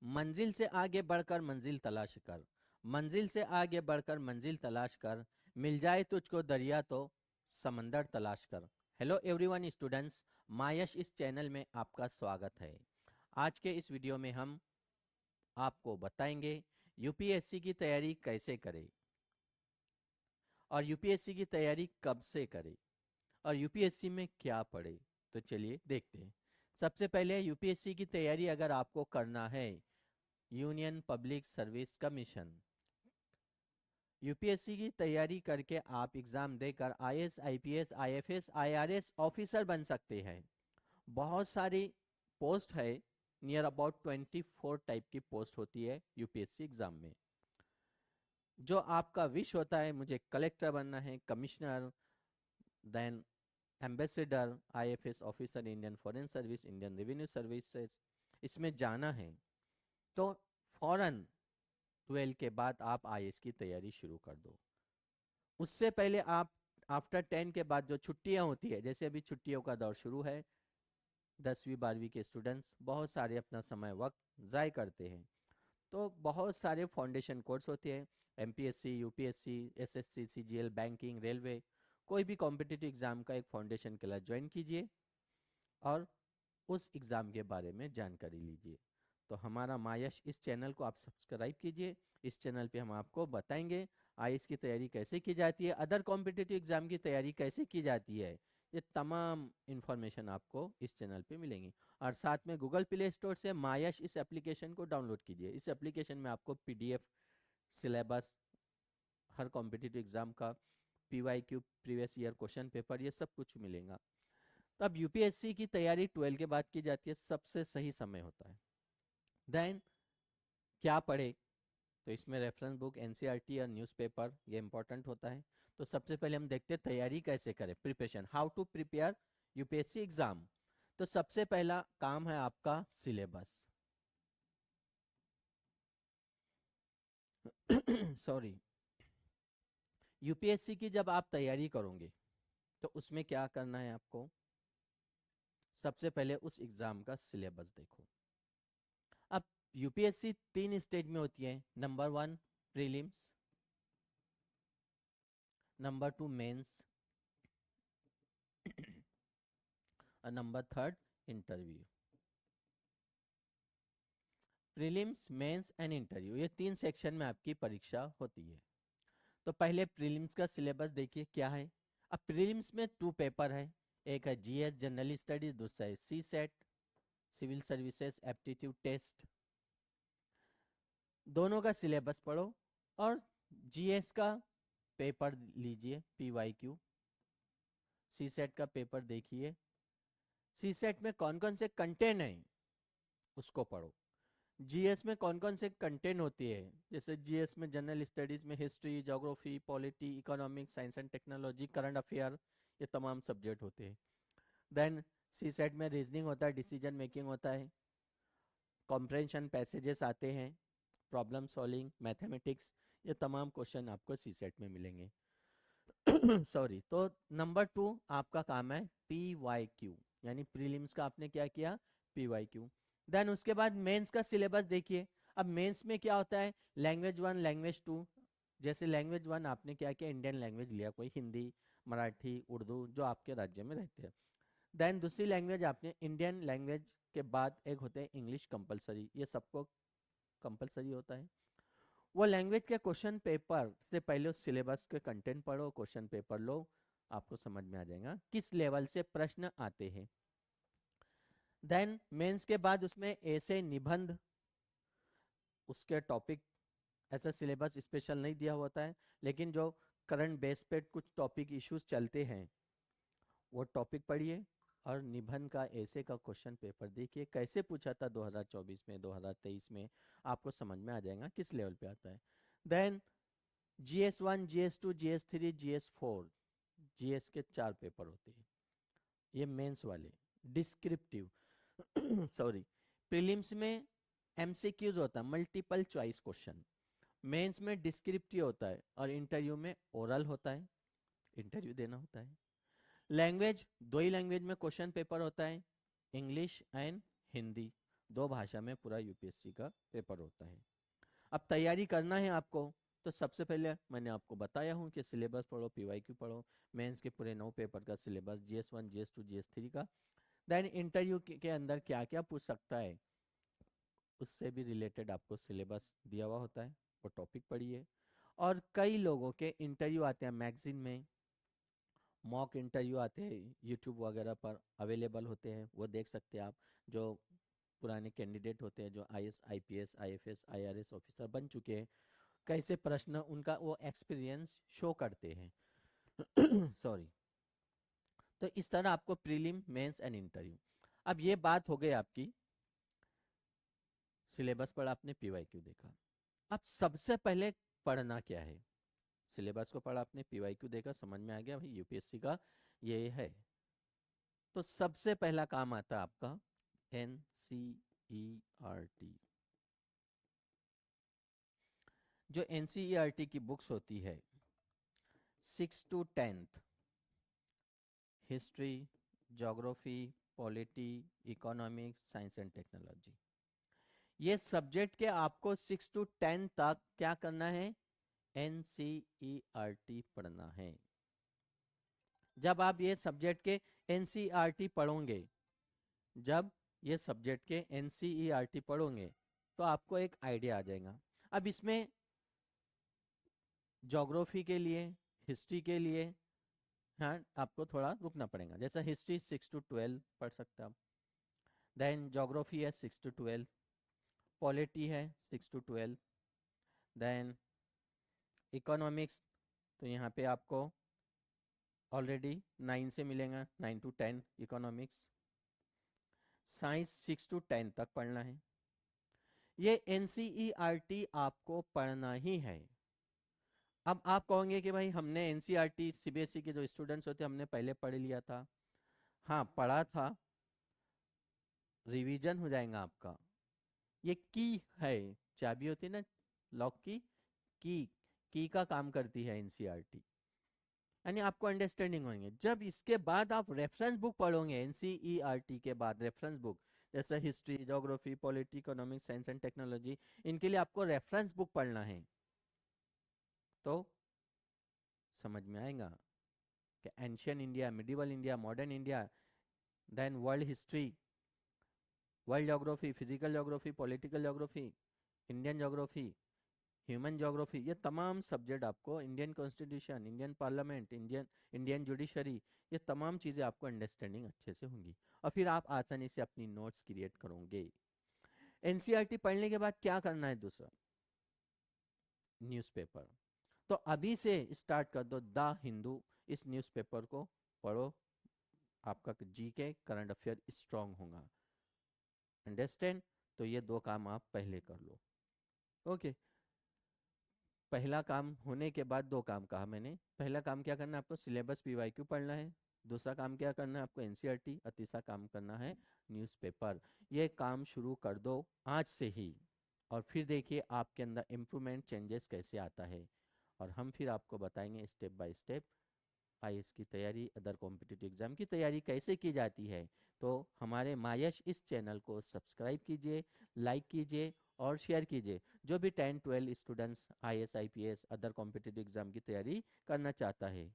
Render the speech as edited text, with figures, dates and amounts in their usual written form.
मंजिल से आगे बढ़कर मंजिल तलाश कर, मंजिल से आगे बढ़कर मंजिल तलाश कर, मिल जाए तुझको दरिया तो समंदर तलाश कर। हेलो एवरीवन स्टूडेंट्स, मायश इस चैनल में आपका स्वागत है। आज के इस वीडियो में हम आपको बताएंगे यूपीएससी की तैयारी कैसे करें और यूपीएससी की तैयारी कब से करें और यूपीएससी में क्या पढ़े। तो चलिए देखते हैं। सबसे पहले यूपीएससी की तैयारी अगर आपको करना है, union public service commission, UPSC की तैयारी करके आप एग्जाम देकर IAS, IPS, IFS, IRS officer बन सकते हैं। बहुत सारी पोस्ट है, नियर अबाउट 24 टाइप की पोस्ट होती है यूपीएससी एग्जाम में। जो आपका विश होता है, मुझे कलेक्टर बनना है, commissioner, then ambassador, IFS officer, Indian foreign service, Indian revenue services, इसमें जाना है, तो फौरन 12 के बाद आप आईएएस की तैयारी शुरू कर दो। उससे पहले आप आफ्टर 10 के बाद जो छुट्टियां होती है, जैसे अभी छुट्टियों का दौर शुरू है, 10वीं 12वीं के स्टूडेंट्स बहुत सारे अपना समय वक्त ज़ाय करते हैं, तो बहुत सारे फाउंडेशन कोर्स होते हैं, MPSC, UPSC, SSC, CGL, banking, railway, कोई भी कॉम्पिटिटिव एग्जाम का एक फाउंडेशन क्लास ज्वाइन कीजिए और उस एग्ज़ाम के बारे में जानकारी लीजिए। तो हमारा मायश इस चैनल को आप सब्सक्राइब कीजिए। इस चैनल पे हम आपको बताएंगे आईएएस की तैयारी कैसे की जाती है, अदर कॉम्पिटिटिव एग्जाम की तैयारी कैसे की जाती है, ये तमाम इंफॉर्मेशन आपको इस चैनल पे मिलेंगी। और साथ में गूगल प्ले स्टोर से मायश इस एप्लीकेशन को डाउनलोड कीजिए। इस एप्लीकेशन में आपको पीडीएफ, सिलेबस, हर कॉम्पिटिटिव एग्जाम का PYQ, previous year question paper, ये सब कुछ मिलेगा। तो अब यूपीएससी की तैयारी 12 के बाद की जाती है, सबसे सही समय होता है। देन क्या पढ़े, तो इसमें रेफरेंस बुक, एनसीईआरटी और न्यूज़पेपर ये इंपॉर्टेंट होता है। तो सबसे पहले हम देखते हैं तैयारी कैसे करें, preparation, how to prepare UPSC exam. तो सबसे पहला काम है आपका सिलेबस। सॉरी, यूपीएससी की जब आप तैयारी करोगे तो उसमें क्या करना है आपको, सबसे पहले उस एग्जाम का सिलेबस देखो। अब यूपीएससी 3 स्टेज में होती है, नंबर 1 प्रीलिम्स, नंबर 2 मेंस और number 3 interview. Prelims, mains and interview, ये 3 सेक्शन में आपकी परीक्षा होती है। तो पहले प्रीलिम्स का सिलेबस देखिए क्या है। अब प्रीलिम्स में 2 पेपर है, एक है जीएस जनरल स्टडीज, दूसरा है CSAT, civil services aptitude test. दोनों का सिलेबस पढ़ो और जीएस का पेपर लीजिए पीवाईक्यू, सी सेट का पेपर देखिए, सी सेट में कौन कौन से कंटेंट हैं उसको पढ़ो। जीएस में कौन कौन से कंटेंट होती है, जैसे जीएस में जनरल स्टडीज में history, geography, polity, economics, science and technology, current affair, ये तमाम सब्जेक्ट होते हैं। देन सी सेट में रीजनिंग होता है, डिसीजन मेकिंग होता है, कॉम्प्रेंशन पैसेजेस आते हैं, प्रॉब्लम सॉल्विंग, मैथमेटिक्स, ये तमाम क्वेश्चन आपको सी सेट में मिलेंगे। सॉरी, तो नंबर 2 आपका काम है पी वाई क्यू, यानी प्रीलिम्स का आपने क्या किया, पी वाई क्यू। देन उसके बाद मेंस का सिलेबस देखिए। अब मेंस में क्या होता है, लैंग्वेज 1, लैंग्वेज 2। जैसे लैंग्वेज 1 आपने क्या किया, इंडियन लैंग्वेज लिया, कोई हिंदी, मराठी, उर्दू, जो आपके राज्य में रहते हैं। देन दूसरी लैंग्वेज आपने इंडियन लैंग्वेज के बाद एक होते हैं इंग्लिश कंपलसरी, ये सबको कंपलसरी होता है। वो लैंग्वेज के क्वेश्चन पेपर से पहले उस सिलेबस के कंटेंट पढ़ो, क्वेश्चन पेपर लो, आपको समझ में आ जाएगा किस लेवल से प्रश्न आते हैं। देन मेंस के बाद उसमें ऐसे निबंध, उसके टॉपिक, ऐसा सिलेबस स्पेशल नहीं दिया होता है, लेकिन जो करंट बेस पे कुछ टॉपिक इश्यूज चलते हैं वो टॉपिक पढ़िए और निबंध का ऐसे का क्वेश्चन पेपर देखिए कैसे पूछा था 2024 में, 2023 में, आपको समझ में आ जाएगा किस लेवल पे आता है। Then GS1, GS2, GS3, GS4, GS के 4 पेपर होते हैं, ये मेंस वाले। डिस्क्रिप्टिव सॉरी, प्रीलिम्स में एमसीक्यूज होता है, मल्टीपल चॉइस क्वेश्चन, मेंस में डिस्क्रिप्टिव होता है और इंटरव्यू में ओरल होता है, इंटरव्यू देना होता है। लैंग्वेज, 2 ही लैंग्वेज में क्वेश्चन पेपर होता है, इंग्लिश एंड हिंदी, 2 भाषा में पूरा यूपीएससी का पेपर होता है। अब तैयारी करना है आपको, तो सबसे पहले मैंने आपको बताया हूँ कि सिलेबस पढ़ो, पीवाईक्यू पढ़ो, मेंस के पूरे 9 पेपर का सिलेबस, GS1 GS2 GS3 का। देन इंटरव्यू के अंदर क्या क्या पूछ सकता है उससे भी रिलेटेड आपको सिलेबस दिया हुआ होता है, वो टॉपिक पढ़िए। और कई लोगों के इंटरव्यू आते हैं मैगजीन में, मॉक इंटरव्यू आते हैं यूट्यूब वगैरह पर अवेलेबल होते हैं, वो देख सकते हैं आप। जो पुराने कैंडिडेट होते हैं जो IAS IPS IFS IRS officer बन चुके हैं, कैसे प्रश्न उनका वो एक्सपीरियंस शो करते हैं सॉरी। तो इस तरह आपको प्रीलिम मेंस एंड इंटरव्यू। अब ये बात हो गई आपकी, सिलेबस पढ़ा आपने, पीवाईक्यू देखा। अब सबसे पहले पढ़ना क्या है, सिलेबस को पढ़ा आपने, पीवाईक्यू देखा, समझ में आ गया भाई यूपीएससी का ये है। तो सबसे पहला काम आता है आपका NCERT। जो NCERT की बुक्स होती है 6 to 10th, history, geography, polity, economics, science and technology, ये सब्जेक्ट के आपको 6 to 10 तक क्या करना है, NCERT पढ़ना है। जब आप ये सब्जेक्ट के NCERT पढ़ोगे, जब ये सब्जेक्ट के NCERT पढ़ोगे तो आपको एक आइडिया आ जाएगा। अब इसमें ज्योग्राफी के लिए, हिस्ट्री के लिए, हाँ आपको थोड़ा रुकना पड़ेगा। जैसा हिस्ट्री 6 to 12 पढ़ सकते हैं आप, देन ज्योग्राफी है 6 to 12, पॉलिटी है 6 to 12, देन इकोनॉमिक्स तो यहाँ पे आपको ऑलरेडी 9 से मिलेगा, 9 to 10 इकोनॉमिक्स। साइंस 6 to 10 तक पढ़ना है। ये NCERT आपको पढ़ना ही है। अब आप कहोगे कि भाई हमने NCERT CBSE के जो स्टूडेंट्स होते हमने पहले पढ़ लिया था। हाँ पढ़ा था, रिवीजन हो जाएगा आपका। ये की है, चाबी होती है ना लॉक की की का काम करती है NCERT, यानी आपको अंडरस्टैंडिंग होंगे। जब इसके बाद आप रेफरेंस बुक पढ़ोगे NCERT के बाद, रेफरेंस बुक जैसे history, geography, polity, economics, science and technology, इनके लिए आपको रेफरेंस बुक पढ़ना है। तो समझ में आएगा कि ancient India, medieval India, modern India, then world history, world geography, physical geography, political geography, Indian geography, human geography, ये तमाम सब्जेक्ट आपको, Indian constitution, Indian parliament, Indian judiciary, ये तमाम चीज़ें आपको अंडरस्टैंडिंग अच्छे से होंगी और फिर आप आसानी से अपनी नोट्स क्रिएट करोगे। NCERT पढ़ने के बाद क्या करना है, दूसरा न्यूज़पेपर। तो अभी से स्टार्ट कर दो, द हिंदू, इस न्यूज़पेपर को पढ़ो, आपका GK करंट अफेयर स्ट्रांग होगा। अंडरस्टैंड? तो ये 2 काम आप पहले कर लो। ओके, पहला काम होने के बाद 2 काम कहा मैंने। पहला काम क्या करना है आपको, सिलेबस PYQ पढ़ना है। दूसरा काम क्या करना है आपको, NCERT। और तीसरा काम करना है न्यूज़पेपर। ये काम शुरू कर दो आज से ही, और फिर देखिए आपके अंदर इम्प्रूवमेंट, चेंजेस कैसे आता है। और हम फिर आपको बताएंगे स्टेप बाय स्टेप IAS की तैयारी, अदर कॉम्पिटिटिव एग्जाम की तैयारी कैसे की जाती है। तो हमारे मायश इस चैनल को सब्सक्राइब कीजिए, लाइक कीजिए और शेयर कीजिए। जो भी 10-12 students IAS IPS other competitive exam की तैयारी करना चाहता है,